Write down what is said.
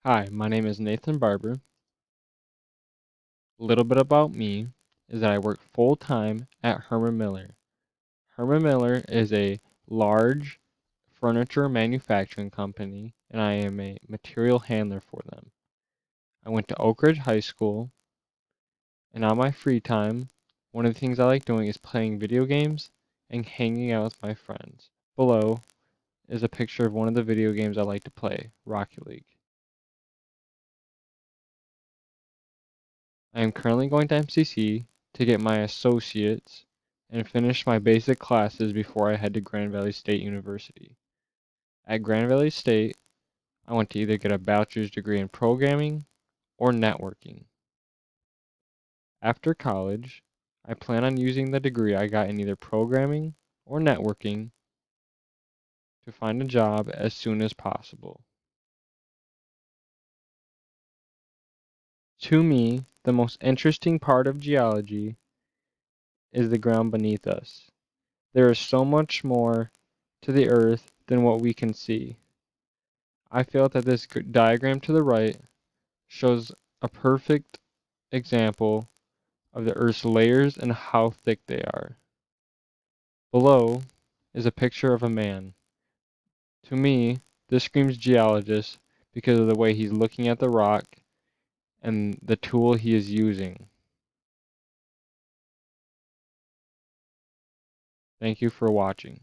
Hi, my name is Nathan Barber. A little bit about me is that I work full-time at Herman Miller. Herman Miller is a large furniture manufacturing company, and I am a material handler for them. I went to Oak Ridge High School, and on my free time, one of the things I like doing is playing video games and hanging out with my friends. Below is a picture of one of the video games I like to play, Rocket League. I am currently going to MCC to get my associates and finish my basic classes before I head to Grand Valley State University. At Grand Valley State, I want to either get a bachelor's degree in programming or networking. After college, I plan on using the degree I got in either programming or networking to find a job as soon as possible. To me, the most interesting part of geology is the ground beneath us. There is so much more to the Earth than what we can see. I feel that this diagram to the right shows a perfect example of the Earth's layers and how thick they are. Below is a picture of a man. To me, this screams geologist because of the way he's looking at the rock and the tool he is using. Thank you for watching.